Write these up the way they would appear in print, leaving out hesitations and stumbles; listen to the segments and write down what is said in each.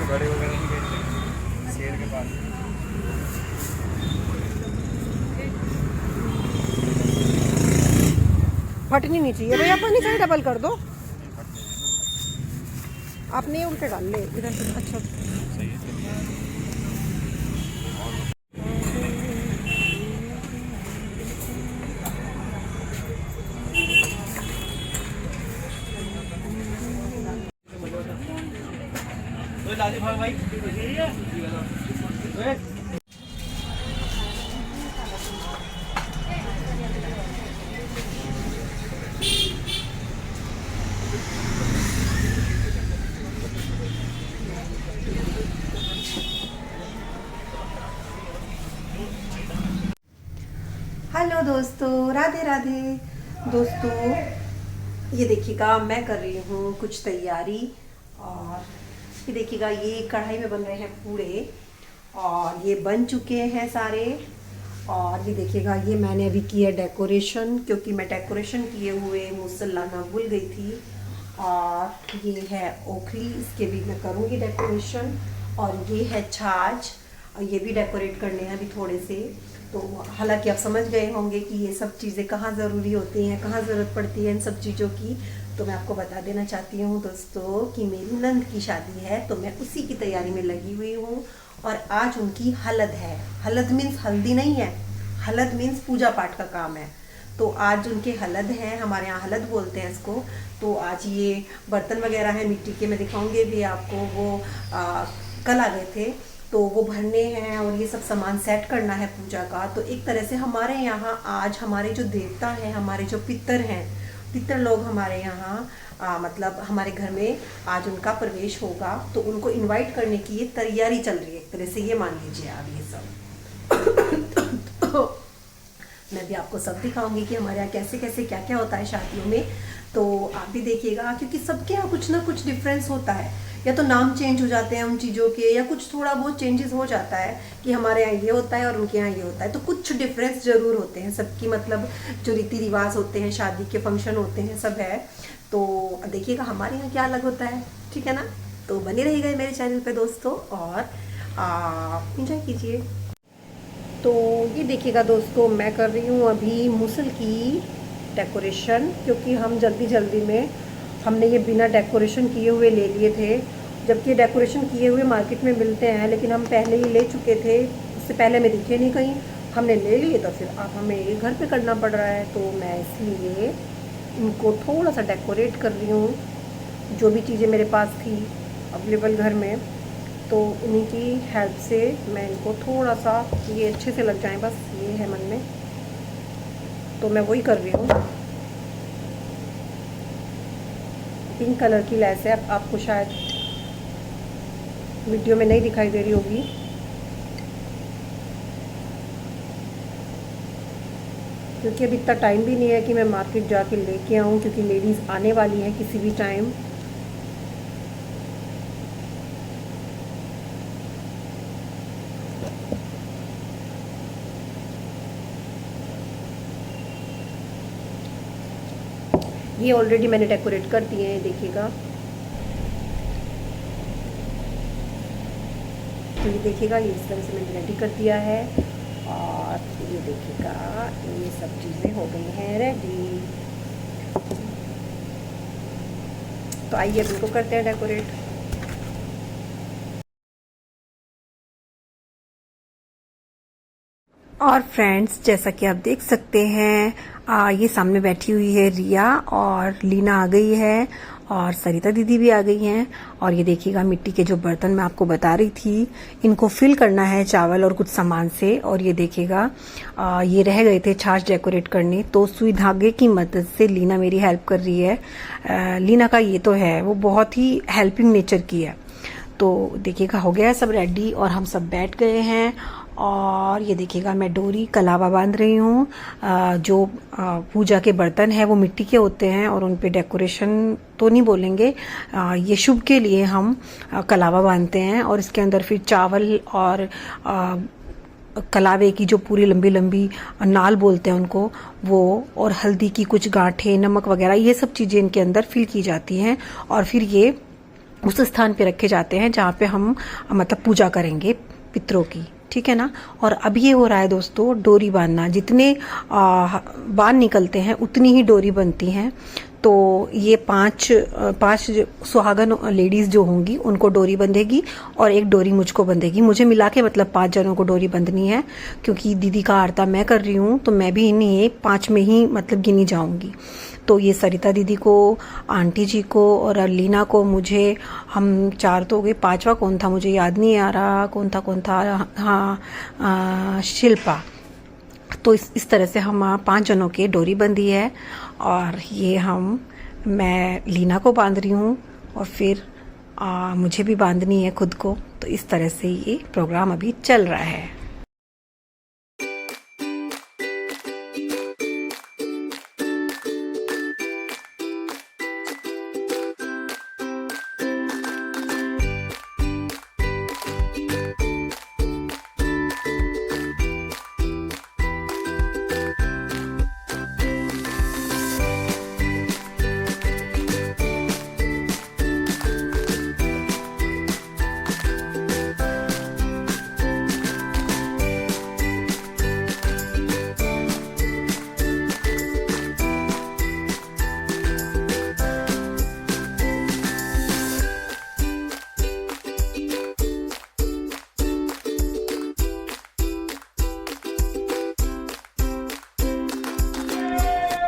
बड़े वगैरह नहीं बेचते शेर के पास। फटनी नहीं चाहिए भैया, पानी से डबल कर दो। आपने उल्टे डाल ले इधर से। अच्छा सही है। दादी भाई हेलो दोस्तों, राधे राधे। दोस्तों ये देखिएगा मैं कर रही हूँ कुछ तैयारी, और ये देखिएगा ये कढ़ाई में बन रहे हैं पूड़े, और ये बन चुके हैं सारे। और ये देखिएगा ये मैंने अभी किया डेकोरेशन, क्योंकि मैं डेकोरेशन किए हुए मुसल लाना भूल गई थी। और ये है ओखली, इसके भी मैं करूँगी डेकोरेशन। और ये है छाछ, और ये भी डेकोरेट करने हैं अभी थोड़े से। तो हालांकि आप समझ गए होंगे कि ये सब चीज़ें कहाँ ज़रूरी होती हैं, कहाँ ज़रूरत पड़ती है इन सब चीज़ों की। तो मैं आपको बता देना चाहती हूँ दोस्तों कि मेरी नंद की शादी है, तो मैं उसी की तैयारी में लगी हुई हूँ। और आज उनकी हलद है। हलद मीन्स हल्दी नहीं है, हलद मीन्स पूजा पाठ का काम है। तो आज उनके हलद हैं, हमारे यहाँ हलद बोलते हैं इसको। तो आज ये बर्तन वगैरह हैं मिट्टी के, मैं दिखाऊंगी भी आपको। वो कल आ गए थे, तो वो भरने हैं और ये सब सामान सेट करना है पूजा का। तो एक तरह से हमारे यहाँ आज हमारे जो देवता हैं, हमारे जो पितर हैं, पितर लोग हमारे यहाँ मतलब हमारे घर में आज उनका प्रवेश होगा। तो उनको इनवाइट करने की ये तैयारी चल रही है एक तरह से, ये मान लीजिए आप ये सब। तो मैं भी आपको सब दिखाऊंगी कि हमारे यहाँ कैसे कैसे क्या क्या होता है शादियों में। तो आप भी देखिएगा, क्योंकि सबके यहाँ कुछ ना कुछ डिफरेंस होता है। या तो नाम चेंज हो जाते हैं उन चीज़ों के, या कुछ थोड़ा बहुत चेंजेस हो जाता है कि हमारे यहाँ ये होता है और उनके यहाँ ये होता है। तो कुछ डिफरेंस ज़रूर होते हैं सबकी, मतलब जो रीति रिवाज होते हैं, शादी के फंक्शन होते हैं, सब है। तो देखिएगा हमारे यहाँ क्या अलग होता है, ठीक है ना। तो बने रहिएगा मेरे चैनल पे दोस्तों, और एंजॉय कीजिए। तो ये देखिएगा दोस्तों, मैं कर रही हूँ अभी मुसल की डेकोरेशन, क्योंकि हम जल्दी जल्दी में हमने ये बिना डेकोरेशन किए हुए ले लिए थे। जबकि डेकोरेशन किए हुए मार्केट में मिलते हैं, लेकिन हम पहले ही ले चुके थे, उससे पहले में दिखे नहीं कहीं, हमने ले लिए। तो फिर अब हमें ये घर पे करना पड़ रहा है। तो मैं इसलिए इनको थोड़ा सा डेकोरेट कर रही हूँ, जो भी चीज़ें मेरे पास थी अवेलेबल घर में। तो उन्हीं की हेल्प से मैं इनको थोड़ा सा ये अच्छे से लग जाएं, बस ये है मन में। तो मैं वही कर रही हूँ। पिंक कलर की लेस है, आपको शायद वीडियो में नहीं दिखाई दे रही होगी। क्योंकि अभी इतना टाइम भी नहीं है कि मैं मार्केट जाके लेके आऊँ, क्योंकि लेडीज़ आने वाली हैं किसी भी टाइम। ये ऑलरेडी मैंने डेकोरेट कर दिए हैं, देखिएगा। तो ये देखिएगा ये इस तरह से मैंने रेडी कर दिया है। और ये देखिएगा ये सब चीज़ें हो गई हैं रेडी। तो आइए अब इनको करते हैं डेकोरेट। और फ्रेंड्स, जैसा कि आप देख सकते हैं, ये सामने बैठी हुई है रिया, और लीना आ गई है, और सरिता दीदी भी आ गई हैं। और ये देखिएगा मिट्टी के जो बर्तन मैं आपको बता रही थी, इनको फिल करना है चावल और कुछ सामान से। और ये देखिएगा ये रह गए थे छाछ डेकोरेट करने, तो सुई धागे की मदद से लीना मेरी हेल्प कर रही है। लीना का ये तो है, वो बहुत ही हेल्पिंग नेचर की है। तो देखिएगा हो गया है सब रेडी, और हम सब बैठ गए हैं। और ये देखिएगा मैं डोरी कलावा बांध रही हूँ। जो पूजा के बर्तन है वो मिट्टी के होते हैं, और उन पे डेकोरेशन तो नहीं बोलेंगे, ये शुभ के लिए हम कलावा बांधते हैं। और इसके अंदर फिर चावल और कलावे की जो पूरी लंबी लंबी नाल बोलते हैं उनको, वो, और हल्दी की कुछ गांठें, नमक वगैरह, ये सब चीज़ें इनके अंदर फिल की जाती हैं और फिर ये उस स्थान पे रखे जाते हैं जहाँ पे हम मतलब पूजा करेंगे पितरों की, ठीक है ना। और अब ये हो रहा है दोस्तों डोरी बांधना। जितने बांध निकलते हैं उतनी ही डोरी बनती हैं। तो ये पांच सुहागन लेडीज जो होंगी उनको डोरी बंधेगी और एक डोरी मुझको बंधेगी। मुझे मिला के मतलब 5 जनों को डोरी बंधनी है, क्योंकि दीदी का आरता मैं कर रही हूँ तो मैं भी इन्हीं 5 में ही मतलब गिनी जाऊंगी। तो ये सरिता दीदी को, आंटी जी को और लीना को, मुझे, हम 4 तो हो गए, 5वां कौन था मुझे याद नहीं आ रहा, कौन था, हाँ, शिल्पा। तो इस तरह से हम 5 जनों के डोरी बंधी है और ये मैं लीना को बांध रही हूँ और फिर मुझे भी बांधनी है खुद को। तो इस तरह से ये प्रोग्राम अभी चल रहा है।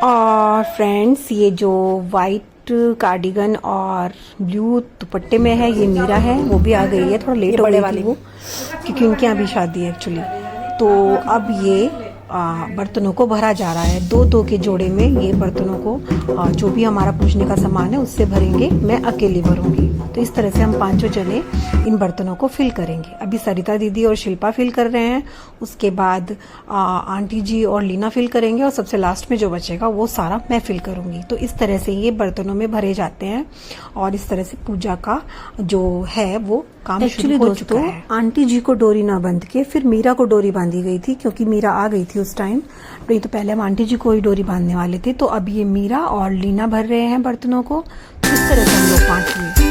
और फ्रेंड्स, ये जो वाइट कार्डिगन और ब्लू दुपट्टे में है ये मीरा है, वो भी आ गई है। थोड़ा लेट हो गई वाली वो, क्योंकि उनके यहाँ भी शादी है एक्चुअली। तो अब ये बर्तनों को भरा जा रहा है। 2-2 के जोड़े में ये बर्तनों को जो भी हमारा पूजने का सामान है उससे भरेंगे। मैं अकेली भरूंगी। तो इस तरह से हम 5 जने इन बर्तनों को फिल करेंगे। अभी सरिता दीदी और शिल्पा फिल कर रहे हैं, उसके बाद आंटी जी और लीना फिल करेंगे और सबसे लास्ट में जो बचेगा वो सारा मैं फिल करूंगी। तो इस तरह से ये बर्तनों में भरे जाते हैं और इस तरह से पूजा का जो है वो काम शुरू हो चुका है। आंटी जी को डोरी ना बांध के फिर मीरा को डोरी बांधी गई थी, क्योंकि मीरा आ गई थी उस टाइम। नहीं तो पहले हम आंटी जी को ही डोरी बांधने वाले थे। तो अब ये मीरा और लीना भर रहे हैं बर्तनों को। तो इस तरह से हम लोग 5 हुए।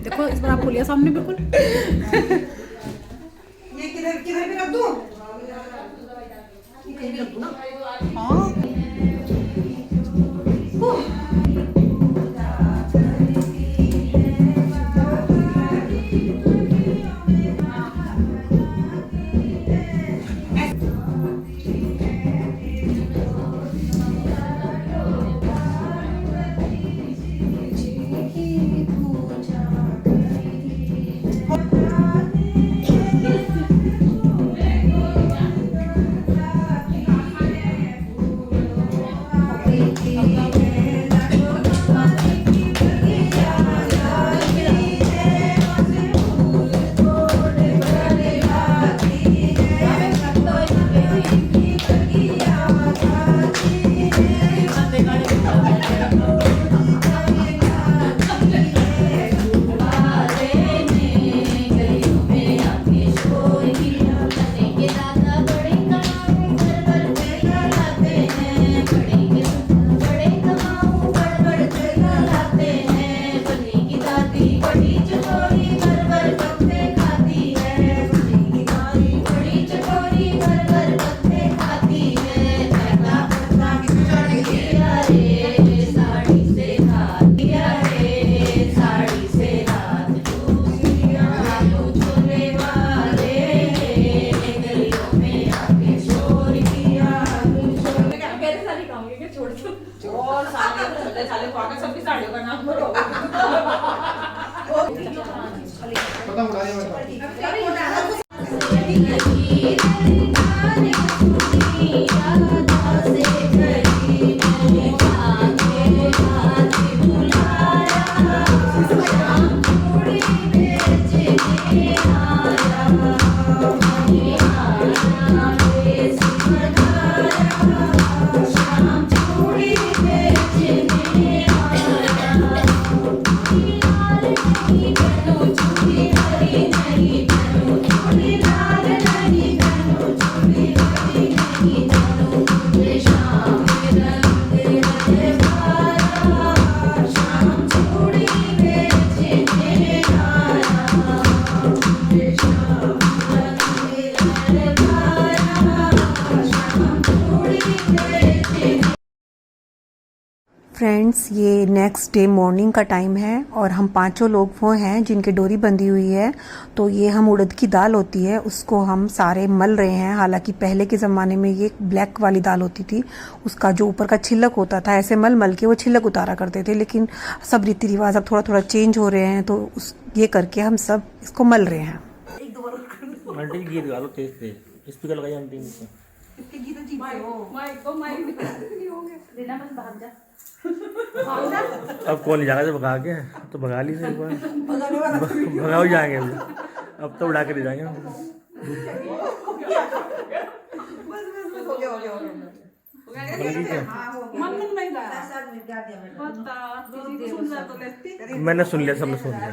देखो इस बार आपको लिया सामने बिल्कुल। ये किधर किधर भी रख दूं? कहीं भी रख दूं ना? हाँ। फ्रेंड्स, ये नेक्स्ट डे मॉर्निंग का टाइम है और हम पांचों लोग वो हैं जिनकी डोरी बंधी हुई है। तो ये हम उड़द की दाल होती है उसको हम सारे मल रहे हैं। हालांकि पहले के ज़माने में ये ब्लैक वाली दाल होती थी, उसका जो ऊपर का छिलक होता था ऐसे मल मल के वो छिलक उतारा करते थे। लेकिन सब रीति रिवाज अब थोड़ा थोड़ा चेंज हो रहे हैं, तो ये करके हम सब इसको मल रहे हैं। आंटी गीत गा लो तेज तेज, स्पीकर लगाइए आंटी नीचे। अब कौन ले जाएगा जब भगा के, तो भगा ली से एक बार भगा ही जाएंगे अब तो उड़ा के ले जाएंगे मैंने सुन लिया, सबने सुन लिया।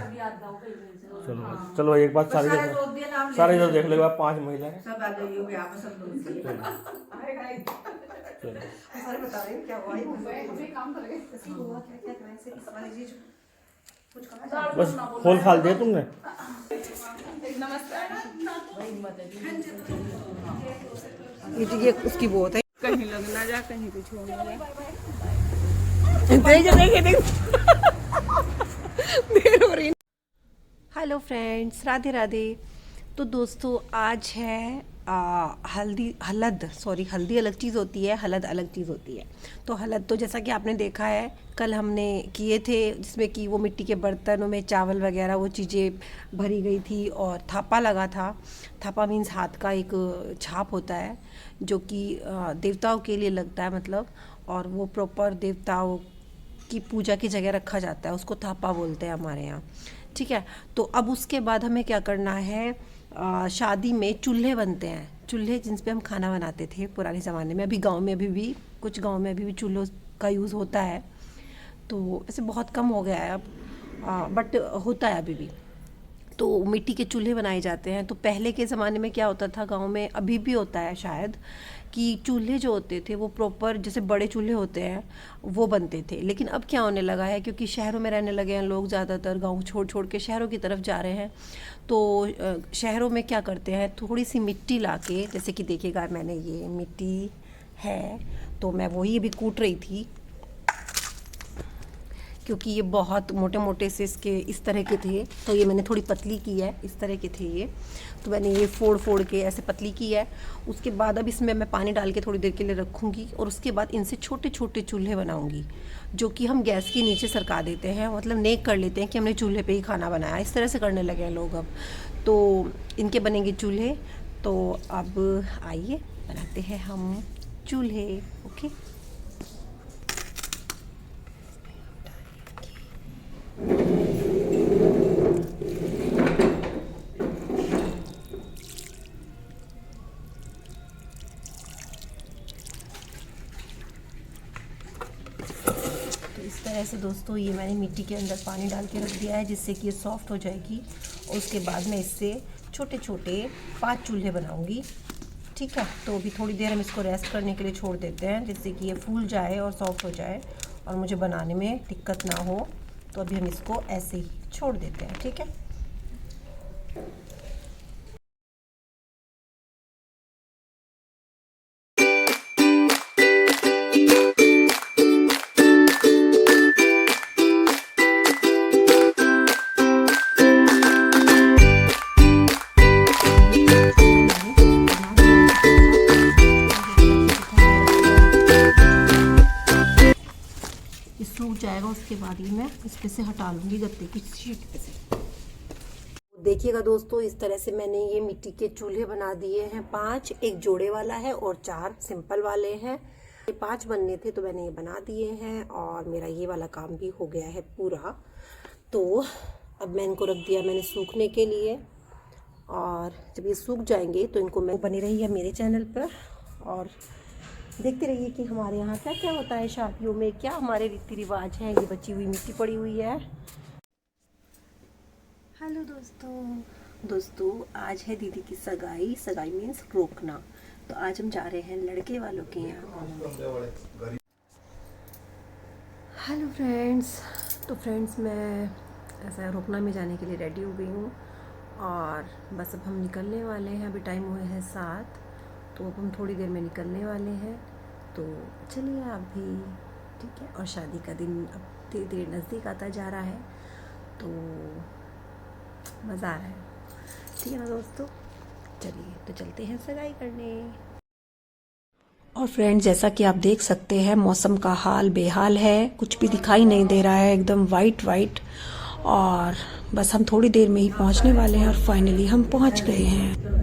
चलो चलो एक बात सारी जगह देख लो, 5 महिला है। बस खोल खाल दिया तुमने। ये उसकी बहुत है, कहीं लग ना जा, कहीं कुछ हो ना जा। Hello friends, Radhe Radhe. तो दोस्तों आज है हल्दी अलग चीज़ होती है, हलद अलग चीज़ होती है। तो हलद तो जैसा कि आपने देखा है कल हमने किए थे, जिसमें कि वो मिट्टी के बर्तनों में चावल वगैरह वो चीज़ें भरी गई थी और थापा लगा था। थापा मीन्स हाथ का एक छाप होता है जो कि देवताओं के लिए लगता है, मतलब, और वो प्रॉपर देवताओं की पूजा की जगह रखा जाता है, उसको थापा बोलते हैं हमारे यहाँ। ठीक है, तो अब उसके बाद हमें क्या करना है, शादी में चूल्हे बनते हैं, चूल्हे जिन पे हम खाना बनाते थे पुराने ज़माने में। अभी गांव में भी कुछ गांव में अभी भी चूल्हों का यूज़ होता है, तो वैसे बहुत कम हो गया है अब, बट होता है अभी भी। तो मिट्टी के चूल्हे बनाए जाते हैं। तो पहले के ज़माने में क्या होता था गांव में, अभी भी होता है शायद, कि चूल्हे जो होते थे वो प्रॉपर जैसे बड़े चूल्हे होते हैं वो बनते थे। लेकिन अब क्या होने लगा है, क्योंकि शहरों में रहने लगे हैं लोग, ज़्यादातर गांव छोड़ छोड़ के शहरों की तरफ जा रहे हैं। तो शहरों में क्या करते हैं, थोड़ी सी मिट्टी लाके, जैसे कि देखिएगा मैंने ये मिट्टी है तो मैं वही अभी कूट रही थी, क्योंकि ये बहुत मोटे मोटे से इसके इस तरह के थे, तो ये मैंने थोड़ी पतली की है, इस तरह के थे ये, तो मैंने ये फोड़ के ऐसे पतली की है। उसके बाद अब इसमें मैं पानी डाल के थोड़ी देर के लिए रखूँगी और उसके बाद इनसे छोटे छोटे चूल्हे बनाऊँगी, जो कि हम गैस के नीचे सरका देते हैं, मतलब नेक कर लेते हैं कि हमने चूल्हे पे ही खाना बनाया। इस तरह से करने लगे हैं लोग अब, तो इनके बनेंगे चूल्हे। तो अब आइए बनाते हैं हम चूल्हे। ओके, ऐसे दोस्तों ये मैंने मिट्टी के अंदर पानी डाल के रख दिया है, जिससे कि ये सॉफ्ट हो जाएगी। और उसके बाद मैं इससे छोटे छोटे 5 चूल्हे बनाऊंगी। ठीक है, तो अभी थोड़ी देर हम इसको रेस्ट करने के लिए छोड़ देते हैं, जिससे कि ये फूल जाए और सॉफ्ट हो जाए और मुझे बनाने में दिक्कत ना हो। तो अभी हम इसको ऐसे ही छोड़ देते हैं। ठीक है, इसको सूख जाएगा उसके बाद ही मैं इस पे से हटा लूँगी गत्ते की शीट पे से। देखिएगा दोस्तों, इस तरह से मैंने ये मिट्टी के चूल्हे बना दिए हैं 5, एक जोड़े वाला है और 4 सिंपल वाले हैं। ये 5 बनने थे तो मैंने ये बना दिए हैं और मेरा ये वाला काम भी हो गया है पूरा। तो अब मैं इनको रख दिया मैंने सूखने के लिए, और जब ये सूख जाएंगे तो इनको मैं बनी रही है मेरे चैनल पर और देखते रहिए कि हमारे यहाँ क्या क्या होता है शादियों में, क्या हमारे रीति रिवाज हैं। ये बची हुई मिट्टी पड़ी हुई है। हेलो दोस्तों, आज है दीदी की सगाई। सगाई मीन्स रोकना। तो आज हम जा रहे हैं लड़के वालों के यहाँ। हेलो फ्रेंड्स, तो फ्रेंड्स मैं ऐसा रोकना में जाने के लिए रेडी हो गई हूँ और बस अब हम निकलने वाले हैं। अभी टाइम हुए हैं 7, तो अब हम थोड़ी देर में निकलने वाले हैं। तो चलिए आप भी, ठीक है। और शादी का दिन अब धीरे धीरे नज़दीक आता जा रहा है, तो मज़ा आ रहा है, ठीक है ना दोस्तों। चलिए तो चलते हैं सगाई करने। और फ्रेंड्स, जैसा कि आप देख सकते हैं मौसम का हाल बेहाल है, कुछ भी दिखाई नहीं दे रहा है, एकदम वाइट। और बस हम थोड़ी देर में ही पहुंचने वाले हैं और फाइनली हम पहुंच गए हैं।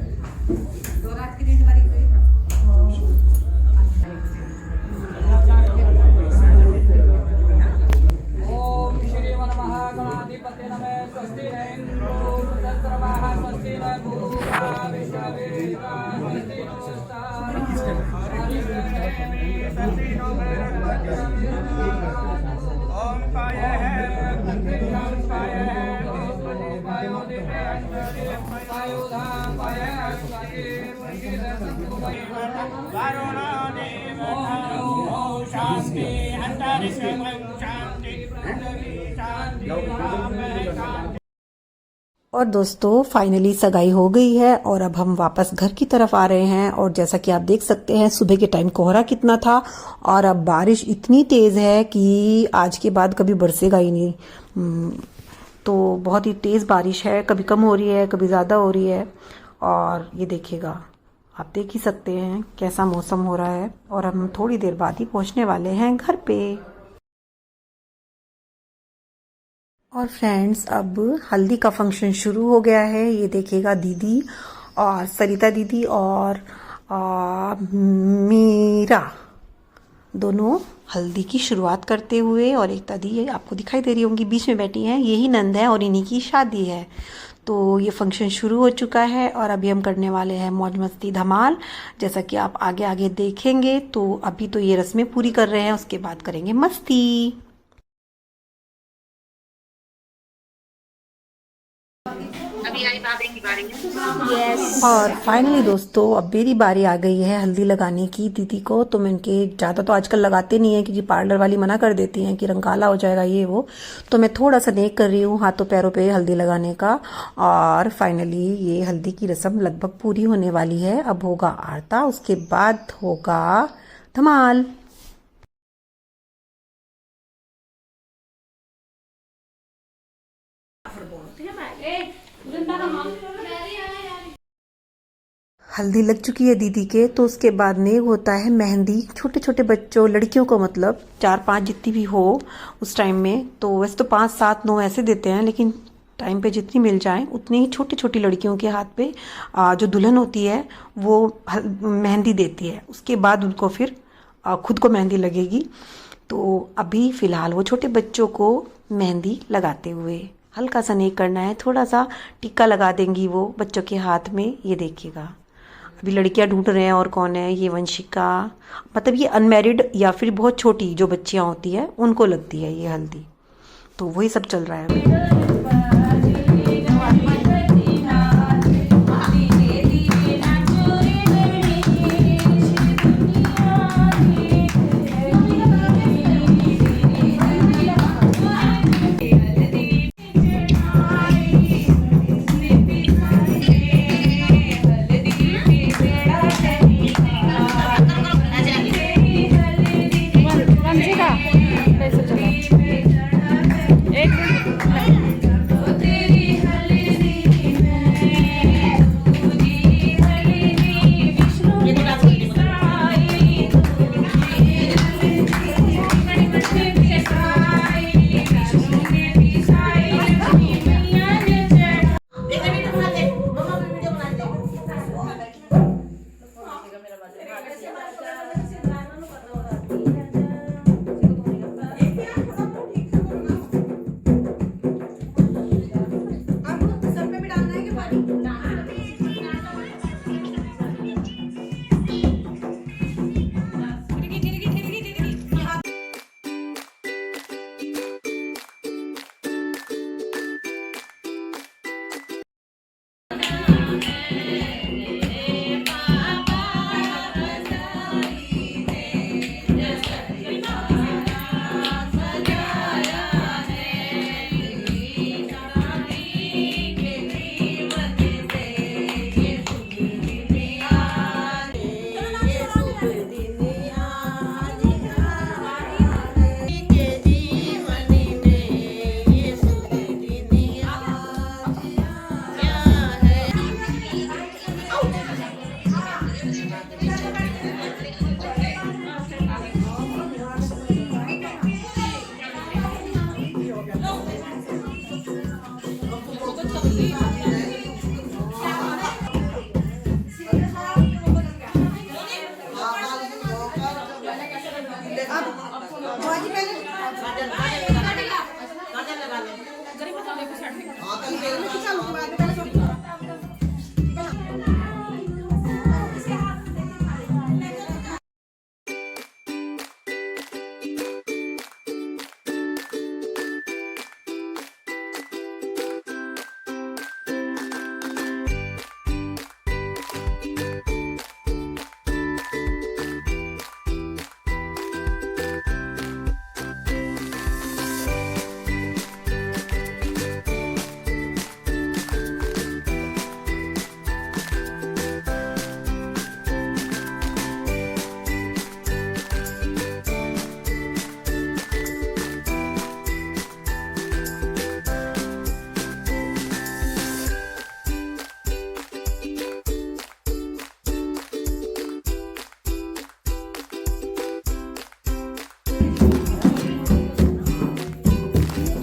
और दोस्तों फाइनली सगाई हो गई है और अब हम वापस घर की तरफ आ रहे हैं। और जैसा कि आप देख सकते हैं सुबह के टाइम कोहरा कितना था और अब बारिश इतनी तेज है कि आज के बाद कभी बरसेगा ही नहीं। तो बहुत ही तेज बारिश है, कभी कम हो रही है, कभी ज़्यादा हो रही है। और ये देखिएगा, आप देख ही सकते हैं कैसा मौसम हो रहा है। और हम थोड़ी देर बाद ही पहुंचने वाले हैं घर पे। और फ्रेंड्स, अब हल्दी का फंक्शन शुरू हो गया है। ये देखिएगा दीदी और सरिता दीदी और मीरा दोनों हल्दी की शुरुआत करते हुए, और एक दादी ये आपको दिखाई दे रही होंगी बीच में बैठी हैं, यही नंद है और इन्हीं की शादी है। तो ये फंक्शन शुरू हो चुका है और अभी हम करने वाले हैं मौज मस्ती धमाल, जैसा कि आप आगे आगे देखेंगे। तो अभी तो ये रस्में पूरी कर रहे हैं, उसके बाद करेंगे मस्ती। अभी आई बाबे की बारी में। yes. और फाइनली दोस्तों अब मेरी बारी आ गई है हल्दी लगाने की दीदी को। तो मैं इनके ज़्यादा तो आजकल लगाते नहीं है क्योंकि पार्लर वाली मना कर देती हैं कि रंग काला हो जाएगा ये वो। तो मैं थोड़ा सा नेक कर रही हूँ हाथों पैरों पे हल्दी लगाने का। और फाइनली ये हल्दी की रस्म लगभग पूरी होने वाली है। अब होगा आरता, उसके बाद होगा धमाल। हल्दी लग चुकी है दीदी के, तो उसके बाद नेक होता है मेहंदी। छोटे छोटे बच्चों, लड़कियों को मतलब 4-5 जितनी भी हो उस टाइम में, तो वैसे तो 5, 7, 9 ऐसे देते हैं, लेकिन टाइम पे जितनी मिल जाए उतनी ही छोटी छोटी लड़कियों के हाथ पे जो दुल्हन होती है वो मेहंदी देती है। उसके बाद उनको फिर खुद को मेहंदी लगेगी। तो अभी फ़िलहाल वो छोटे बच्चों को मेहंदी लगाते हुए हल्का सा नेक करना है, थोड़ा सा टिक्का लगा देंगी वो बच्चों के हाथ में। ये देखिएगा अभी लड़कियां ढूंढ रहे हैं और कौन है ये वंशिका, मतलब ये अनमैरिड या फिर बहुत छोटी जो बच्चियां होती है उनको लगती है ये हल्दी। तो वही सब चल रहा है। एक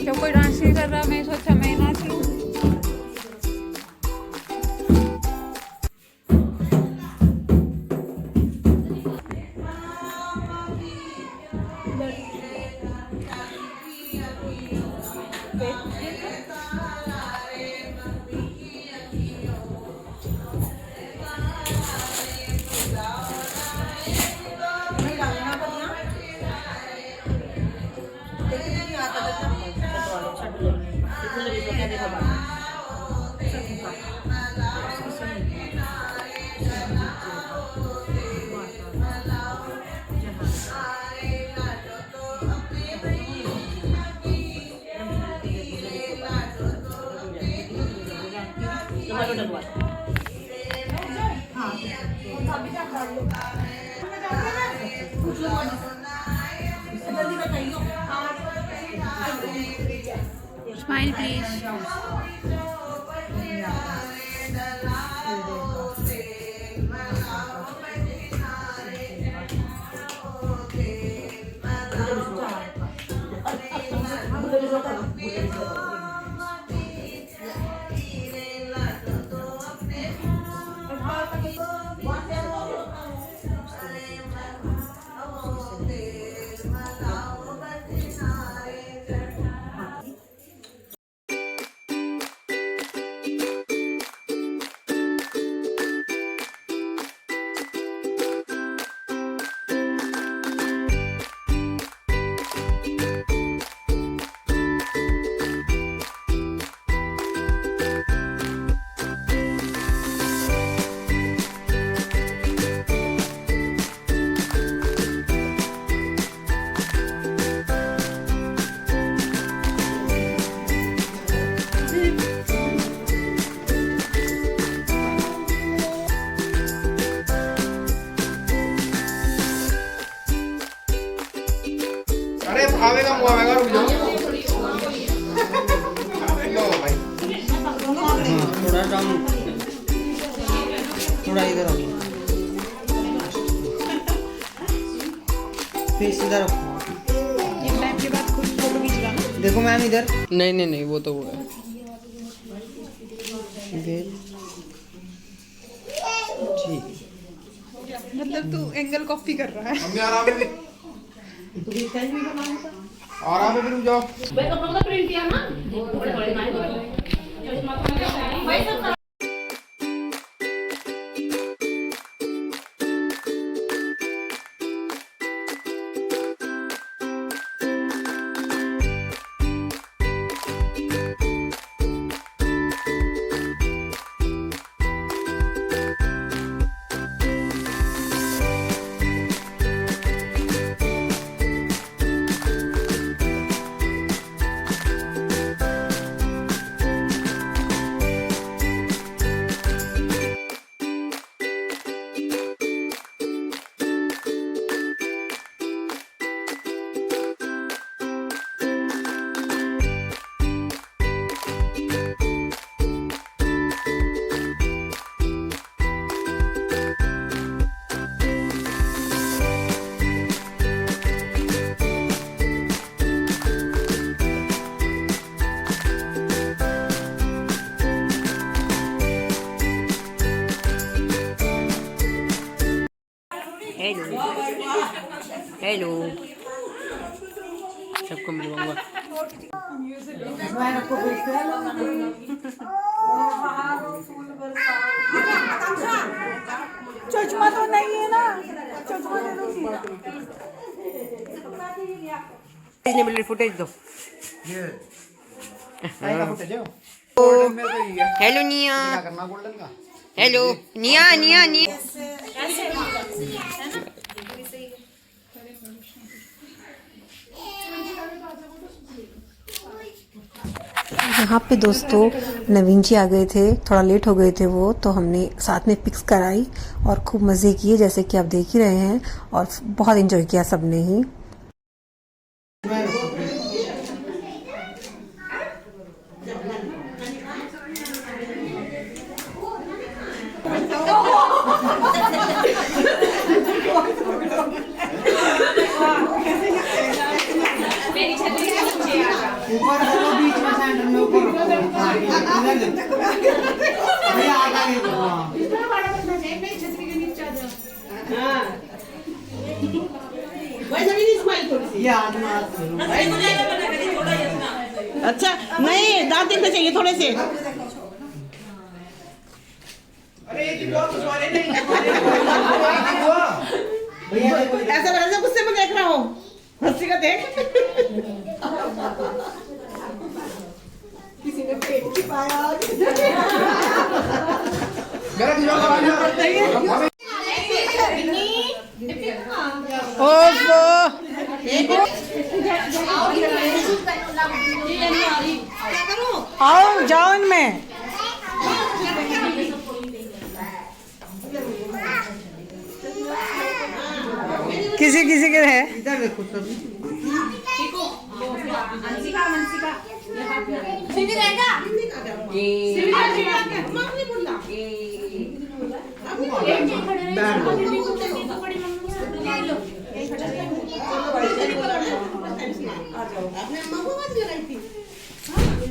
जब कोई डांस नहीं कर रहा मैं सोचा मैं नाची। Smile please. अरे आवेगा मुआ आवेगा रुक जाओ लो भाई थोड़ा डाउन थोड़ा इधर आओ फेस सीधा रखो एक टाइम के बाद कुछ फोटो खींच रहा ना। देखो मैम इधर नहीं नहीं नहीं वो तो वो है इधर ठीक मतलब तू एंगल कॉपी कर रहा है। हमने आराम में आराम में भी रुक जाओ हेलो हेलो सबको मिलवाऊंगा। चश्मा तो नहीं है ना, चश्मा दे दूंगी। फुटेज दो। हेलो निया, हेलो निया निया निया। यहाँ पे दोस्तों नवीन जी आ गए थे, थोड़ा लेट हो गए थे वो, तो हमने साथ में पिक्स कराई और खूब मज़े किए जैसे कि आप देख ही रहे हैं, और बहुत एंजॉय किया सबने ही। ऊपर देखो, बीच में सेंटर में ऊपर भैया आगा नहीं तो ये आदमी अच्छा नहीं, दांत देखने चाहिए थोड़े से। ऐसा लग रहा है गुस्से में देख रहा हूँ, हंसी का देख। किसी ने पेट छिपाया। आओ जाओ इनमें। किसी किसी के है। इधर देखो सब।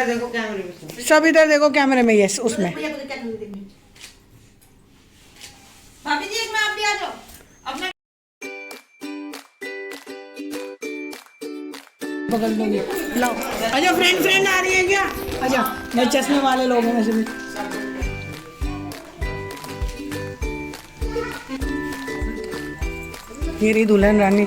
देखो कैमरे में सब इधर देखो कैमरे में, यस उसमें। भाभी जी इसमें आप भी आ जाओ अपने बगल में भी लाओ। अच्छा फ्रेंड फ्रेंड आ रही है क्या? अच्छा मेरे चश्मे वाले लोग हैं वैसे भी। ये रही दुल्हन रानी।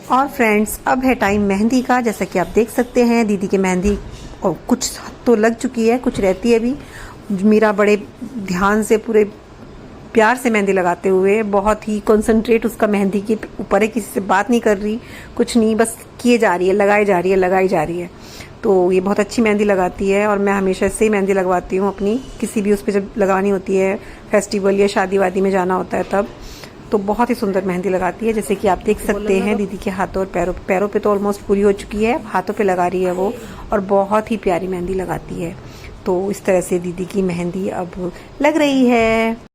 और फ्रेंड्स अब है टाइम मेहंदी का। जैसा कि आप देख सकते हैं दीदी की मेहंदी और कुछ तो लग चुकी है, कुछ रहती है अभी। मीरा बड़े ध्यान से पूरे प्यार से मेहंदी लगाते हुए, बहुत ही कंसंट्रेट उसका मेहंदी के ऊपर है, किसी से बात नहीं कर रही, कुछ नहीं, बस किए जा रही है, लगाई जा रही है, लगाई जा रही है। तो ये बहुत अच्छी मेहंदी लगाती है और मैं हमेशा इससे ही मेहंदी लगवाती हूँ अपनी, किसी भी उस पर जब लगानी होती है, फेस्टिवल या शादी वादी में जाना होता है तब। तो बहुत ही सुंदर मेहंदी लगाती है। जैसे कि आप देख सकते हैं दीदी के हाथों और पैरों पे तो ऑलमोस्ट पूरी हो चुकी है, हाथों पे लगा रही है वो, और बहुत ही प्यारी मेहंदी लगाती है। तो इस तरह से दीदी की मेहंदी अब लग रही है।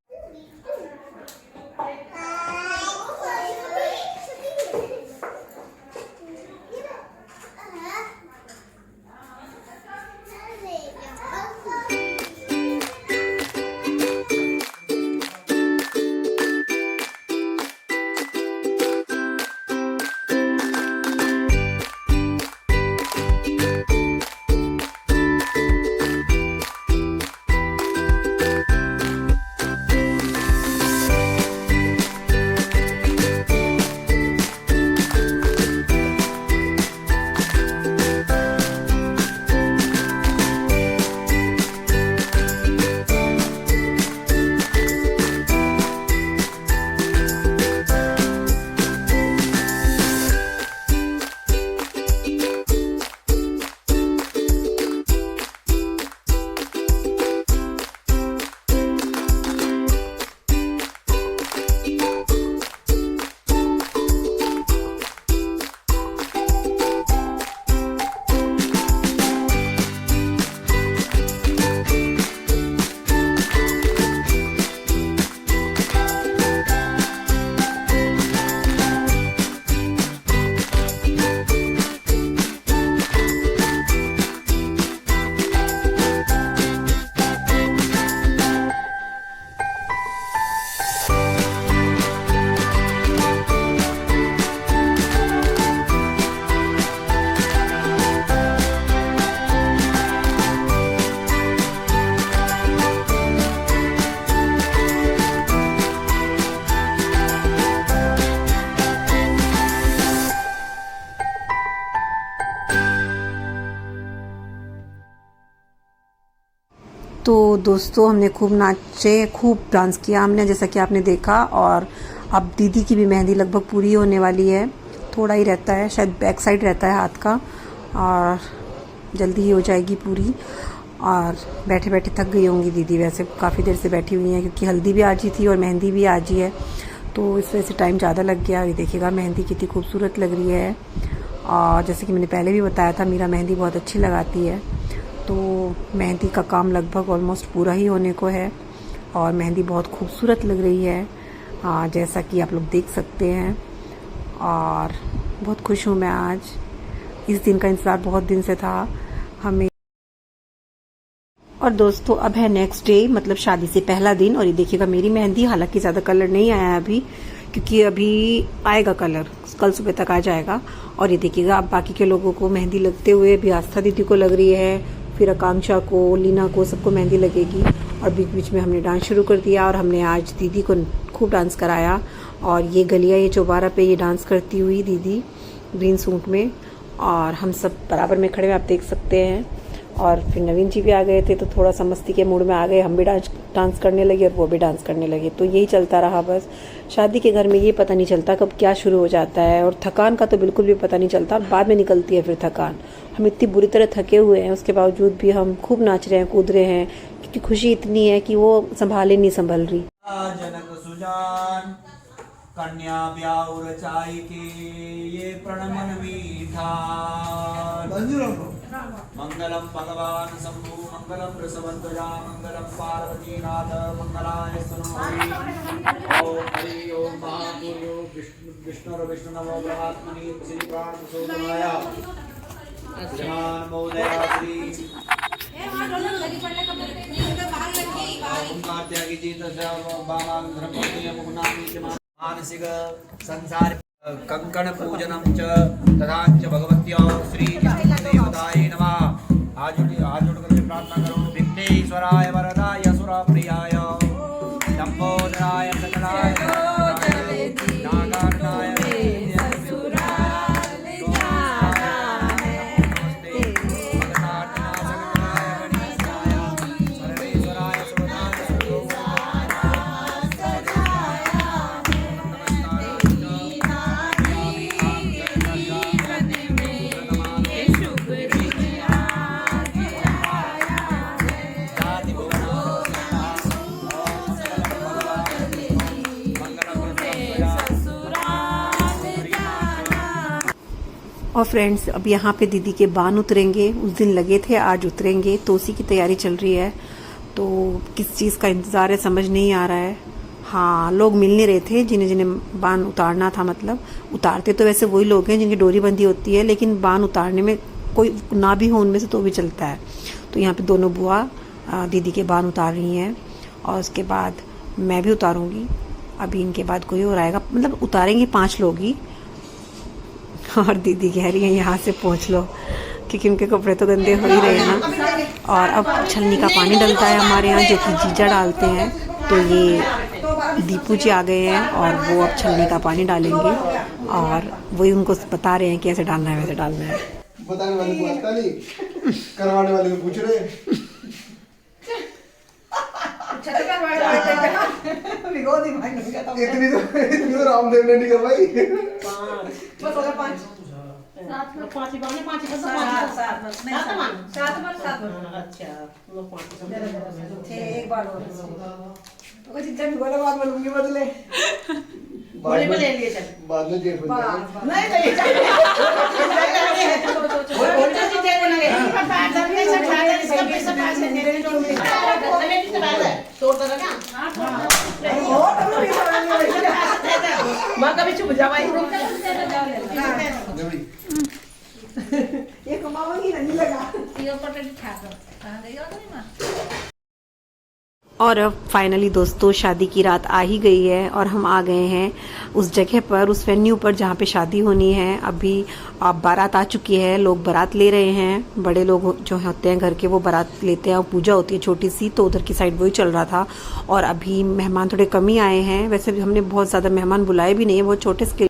तो दोस्तों हमने खूब नाचे, खूब डांस किया हमने, जैसा कि आपने देखा। और अब दीदी की भी मेहंदी लगभग पूरी होने वाली है, थोड़ा ही रहता है, शायद बैक साइड रहता है हाथ का, और जल्दी ही हो जाएगी पूरी। और बैठे बैठे थक गई होंगी दीदी, वैसे काफ़ी देर से बैठी हुई हैं क्योंकि हल्दी भी आज ही थी और मेहंदी भी आज ही है, तो इस वजह से टाइम ज़्यादा लग गया। ये देखिएगा मेहंदी कितनी खूबसूरत लग रही है। और जैसे कि मैंने पहले भी बताया था, मीरा मेहंदी बहुत अच्छी लगाती है। तो मेहंदी का काम लगभग ऑलमोस्ट पूरा ही होने को है और मेहंदी बहुत खूबसूरत लग रही है, जैसा कि आप लोग देख सकते हैं। और बहुत खुश हूँ मैं आज, इस दिन का इंतज़ार बहुत दिन से था हमें। और दोस्तों अब है नेक्स्ट डे, मतलब शादी से पहला दिन। और ये देखिएगा मेरी मेहंदी, हालांकि ज़्यादा कलर नहीं आया अभी क्योंकि अभी आएगा कलर, कल सुबह तक आ जाएगा। और ये देखिएगा अब बाकी के लोगों को मेहंदी लगते हुए भी आस्था दीदी को लग रही है, फिर आकांक्षा को, लीना को, सबको मेहंदी लगेगी। और बीच बीच में हमने डांस शुरू कर दिया और हमने आज दीदी को खूब डांस कराया। और ये गलिया, ये चौबारा पे ये डांस करती हुई दीदी ग्रीन सूट में, और हम सब बराबर में खड़े हुए, आप देख सकते हैं। और फिर नवीन जी भी आ गए थे तो थोड़ा सा मस्ती के मूड में आ गए, हम भी डांस करने लगे और वो भी डांस करने लगे। तो यही चलता रहा बस। शादी के घर में ये पता नहीं चलता कब क्या शुरू हो जाता है, और थकान का तो बिल्कुल भी पता नहीं चलता, और बाद में निकलती है फिर थकान। हम इतनी बुरी तरह थके हुए हैं, उसके बावजूद भी हम खूब नाच रहे हैं, कूद रहे हैं, क्योंकि खुशी इतनी है कि वो संभाले नहीं संभल रही। जनक सुजान कन्या ब्याउर चाई के ये प्रणमन मीठा। मंगलम भगवान शंभु मंगलम वृषभध्वजा मंगलम पार्वती नाथ मंगलाय सुनो। ओम हरि ओम महापुरुषो विष्णु विष्णु नमो ब्रह्मणि श्री प्राण प्रचोदयाय श्रीमान महोदय श्री त्यागी जी मानसिक संसार कंकण पूजनम च तथा च भगवत्या श्री देवताय नमः। आज करके प्रार्थना करो। विघ्नेश्वराय वरदाय सुरप्रियाय लंबोदराय सकलाय नागार्णाय और फ्रेंड्स अब यहाँ पे दीदी के बान उतरेंगे, उस दिन लगे थे आज उतरेंगे, तो उसी की तैयारी चल रही है। तो किस चीज़ का इंतज़ार है समझ नहीं आ रहा है। हाँ, लोग मिल नहीं रहे थे जिन्हें जिन्हें बान उतारना था। मतलब उतारते तो वैसे वही लोग हैं जिनकी डोरी बंधी होती है, लेकिन बान उतारने में कोई ना भी हो उनमें से तो भी चलता है। तो यहाँ पे दोनों बुआ दीदी के बान उतार रही हैं और उसके बाद मैं भी उतारूँगी। अभी इनके बाद कोई और आएगा, मतलब उतारेंगे 5 लोग ही। और दीदी कह रही है यहाँ से पहुँच लो, क्योंकि उनके कपड़े तो गंदे हो ही रहे हैं ना। और अब छलनी का पानी डलता है हमारे यहाँ, जो कि जीजा डालते हैं। तो ये दीपू जी आ गए हैं और वो अब छलनी का पानी डालेंगे और वही उनको बता रहे हैं कि ऐसे डालना है वैसे डालना है। बताने वाले को आता नहीं, करवाने वाले को पूछ रहे। इतनी तो रामदेव ने नहीं करवाई। बाद में जेठ बन कभी चुप जा भाई। ये कमाओगी नहीं लगा। और अब फाइनली दोस्तों शादी की रात आ ही गई है और हम आ गए हैं उस जगह पर, उस वेन्यू पर जहाँ पे शादी होनी है। अभी बारात आ चुकी है, लोग बारात ले रहे हैं। बड़े लोग जो होते हैं घर के वो बारात लेते हैं और पूजा होती है छोटी सी, तो उधर की साइड वही चल रहा था। और अभी मेहमान थोड़े कम ही आए हैं, वैसे भी हमने बहुत ज़्यादा मेहमान बुलाए भी नहीं है, बहुत छोटे स्केल।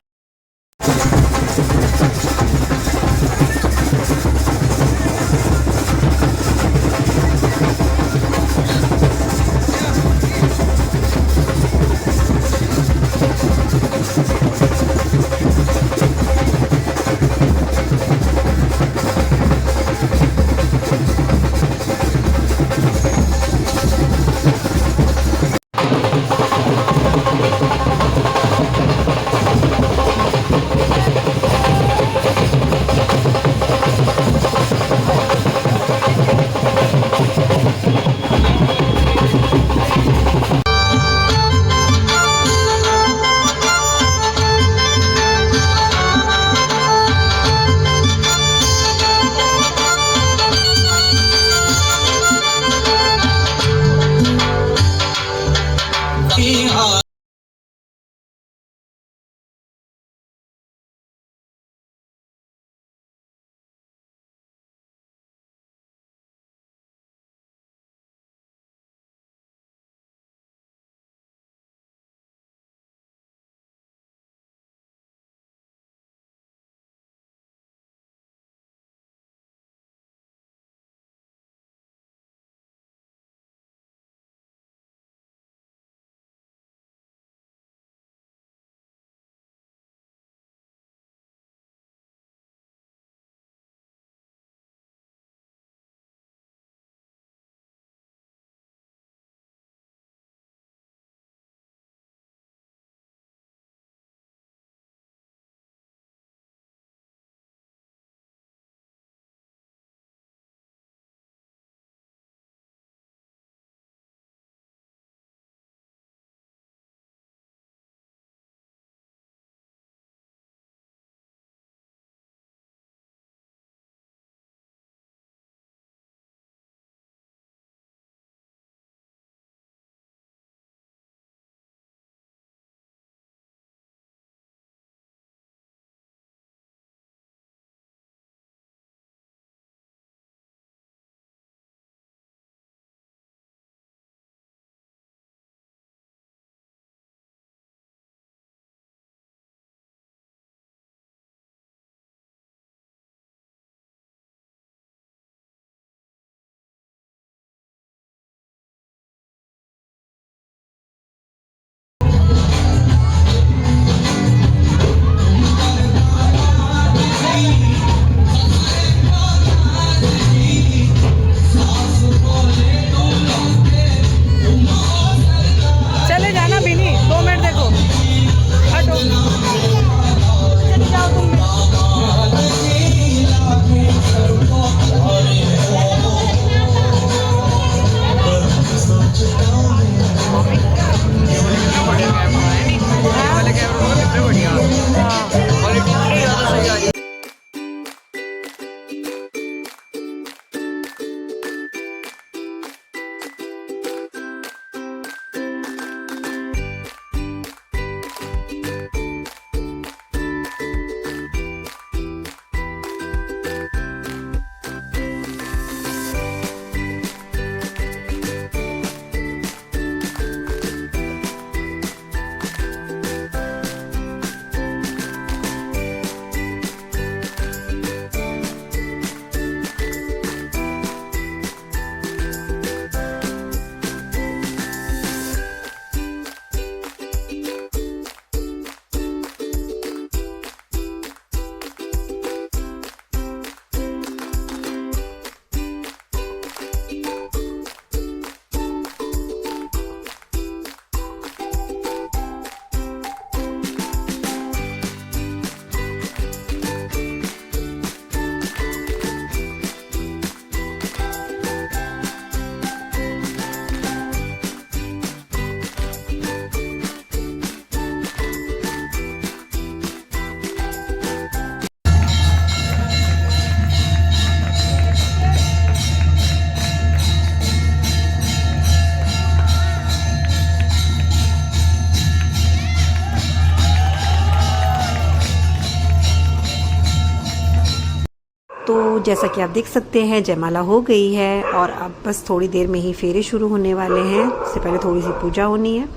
तो जैसा कि आप देख सकते हैं जयमाला हो गई है और अब बस थोड़ी देर में ही फेरे शुरू होने वाले हैं। इससे पहले थोड़ी सी पूजा होनी है,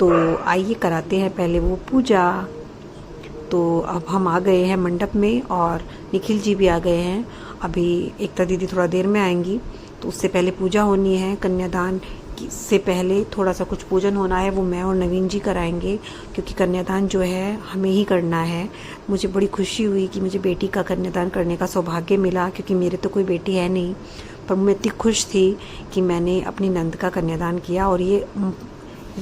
तो आइए कराते हैं पहले वो पूजा। तो अब हम आ गए हैं मंडप में और निखिल जी भी आ गए हैं। अभी एकता दीदी थोड़ा देर में आएंगी, तो उससे पहले पूजा होनी है। कन्यादान से पहले थोड़ा सा कुछ पूजन होना है, वो मैं और नवीन जी कराएंगे, क्योंकि कन्यादान जो है हमें ही करना है। मुझे बड़ी खुशी हुई कि मुझे बेटी का कन्यादान करने का सौभाग्य मिला, क्योंकि मेरे तो कोई बेटी है नहीं, पर मैं इतनी खुश थी कि मैंने अपनी नंद का कन्यादान किया और ये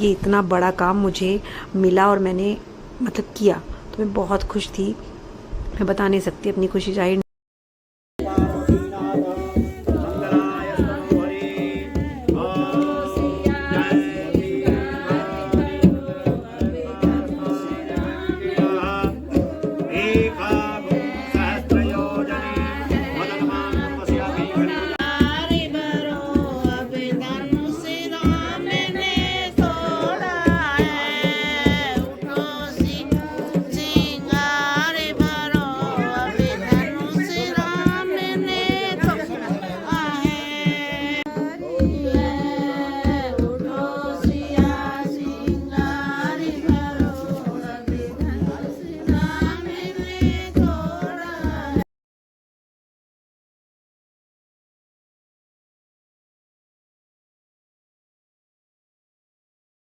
इतना बड़ा काम मुझे मिला और मैंने मतलब किया, तो मैं बहुत खुश थी। मैं बता नहीं सकती अपनी खुशी, जाहिर